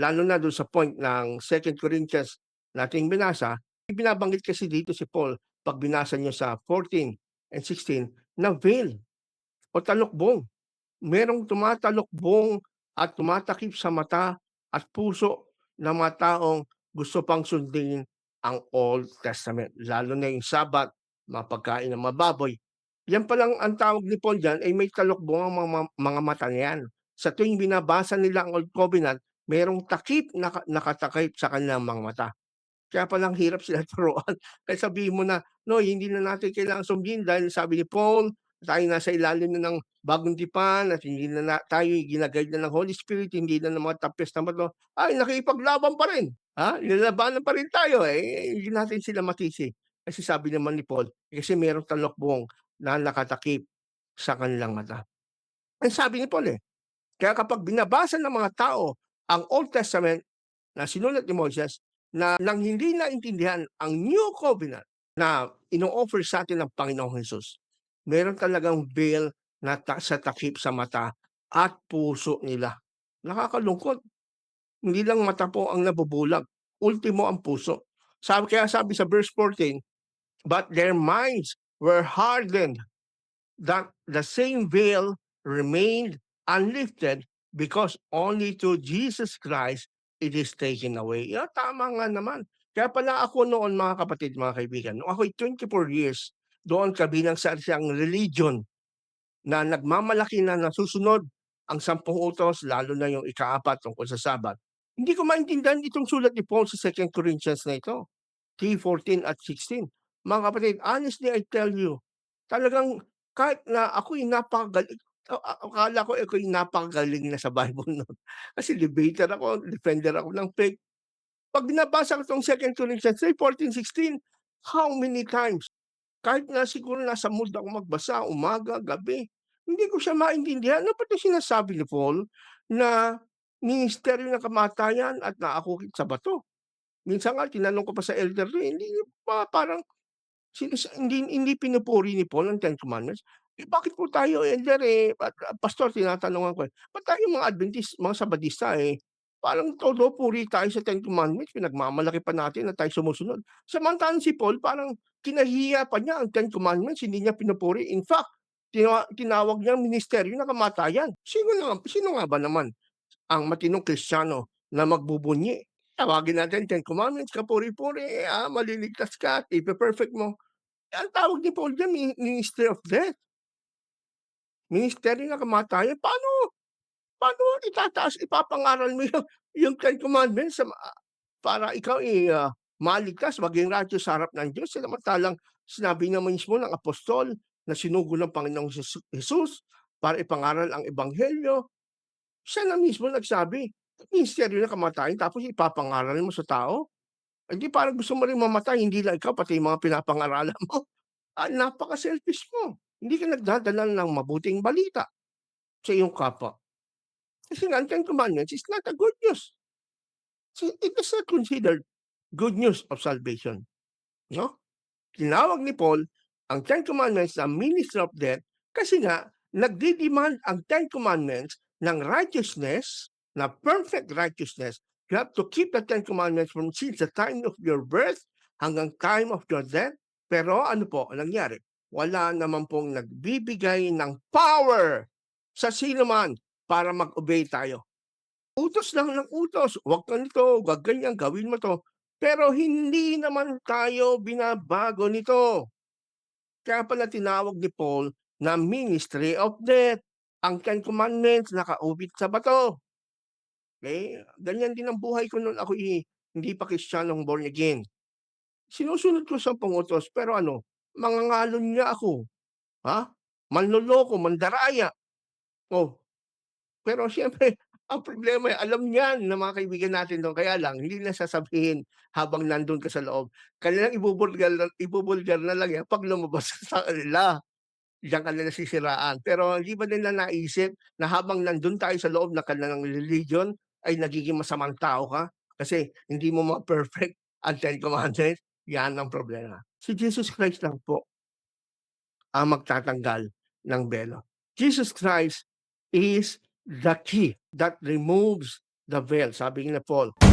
lalo na do'n sa point ng 2 Corinthians nating binasa, binabanggit kasi dito si Paul 'pag binasa niyo sa 14 and 16 na veil o talokbong. Merong tumatalokbong at tumatakip sa mata at puso ng mga taong gusto pang sundin ang Old Testament, lalo na yung Sabbath, mga pagkain ng mga baboy. Yan palang ang tawag ni Paul diyan ay may talokbong ang mga mata niyan. Sa tuwing binabasa nila ang Old Covenant, merong takip na nakatakip sa kanilang mga mata. Kaya palang hirap sila turuan. Kahit sabihin mo na, "Noy, hindi na natin kailangan sundin dahil sabi ni Paul, tayo nasa ilalim na ng bagong tipan at hindi na tayo gina-guide na ng Holy Spirit, hindi na ng mga tapyas na bato." Ay, nakikipaglaban pa rin, nilalabanan pa rin tayo, hindi natin sila masisi. Kasi sabi naman ni Paul, kasi merong talokbong na nakatakip sa kanilang mata. Ang sabi ni Paul, kaya kapag binabasa ng mga tao ang Old Testament na sinulat ni Moses na nang hindi naintindihan ang New Covenant na ino-offer sa atin ng Panginoong Hesus, meron talagang veil na sa takip sa mata at puso nila. Nakakalungkot. Hindi lang mata po ang nabubulag, ultimo ang puso. Kaya sabi sa verse 14, "But their minds were hardened, that the same veil remained unlifted because only to Jesus Christ it is taken away." Tama nga naman. Kaya pala ako noon, mga kapatid, mga kaibigan, nung ako'y 24 years, doon kabilang sa isang religion na nagmamalaki na nasusunod ang 10 utos, lalo na yung ikaapat tungkol sa Sabat. Hindi ko maintindihan itong sulat ni Paul sa 2 Corinthians na ito, 3:14 at 16. Mga kapatid, honestly I tell you, talagang kahit na ako'y napakagaling, akala ko ako'y napakagaling na sa Bible no'n. Kasi debater ako, defender ako ng faith. 'Pag binabasa ko 'tong 2 Corinthians 3:14, 16, how many times, kahit na siguro nasa mood ako magbasa umaga, gabi, hindi ko siya maintindihan. Ano ba 'tong sinasabi ni Paul na ministeryo ng kamatayan at naakukit sa bato? Minsan nga tinanong ko pa sa elder hindi ba parang hindi pinupuri ni Paul ang Ten Commandments? Bakit po tayo elder, pastor, tinatanungan ko, ba't tayong mga Adventist, mga Sabadista, parang todo puri tayo sa Ten Commandments, pinagmamalaki pa natin na tayo sumusunod. Samantalang si Paul parang kinahiya pa niya ang Ten Commandments, hindi niya pinupuri. In fact, tinawag niyang ministeryo ng kamatayan. Sino nga ba naman ang matinong Kristiyano na magbubunyi? Tawagin natin Ten Commandments, kapuri-puri, maliligtas ka, ipe-perfect mo. Ang tawag ni Paul diyan ministry of death, ministeryo ng kamatayan. Paano ipapangaral mo yung Ten Commandments para ikaw, maligtas, maging righteous sa harap ng Diyos, samantalang sinabi naman mismo ng apostol na sinugo ng Panginoong Jesus para ipangaral ang ebanghelyo. Siya na mismo nagsabi, ministeryo ng kamatayan tapos ipapangaral mo sa tao? Eh, di parang gusto mo ring mamatay, hindi lang ikaw pati yung mga pinapangaralan mo. Napaka-selfish mo. Hindi ka nagdadala ng mabuting balita sa iyong kapwa. Kasi nga ang Ten Commandments is not a good news. So, it is not considered good news of salvation, no? Tinawag ni Paul ang Ten Commandments na ministry of death kasi nga nagde-demand ang Ten Commandments ng righteousness, na perfect righteousness. You have to keep the Ten Commandments from since the time of your birth hanggang time of your death. Pero ano po ang nangyari? Wala naman pong nagbibigay ng power sa sino man para mag-obey tayo. Utos lang ng utos, "Huwag ganito, huwag ganyan, gawin mo 'to." Pero hindi naman tayo binabago nito. Kaya pala tinawag ni Paul na ministry of death. Ang Ten Commandments nakaubit sa bato. Ganyan din ang buhay ko noon ako'y hindi pa Kristiyanong born again. Sinusunod ko 10 utos pero ano, mangangalon nga ako, ha, manloloko, mandaraya. Oh, pero siyempre ang problema, alam niyan ng mga kaibigan natin do'n, kaya lang hindi na sasabihin habang nandun ka sa loob. Kanilang ibubulgar na lang 'yan 'pag lumabas ka sa kanila, diyan ka na nasisiraan. Pero hindi ba nila naisip na habang nandun tayo sa loob ng kanilang religion ay nagiging masamang tao ka? Kasi hindi mo ma-perfect ang Ten Commandments, 'yan ang problema. Si Jesus Christ lang po ang magtatanggal ng belo. Jesus Christ is the key that removes the veil, sabi ni Paul.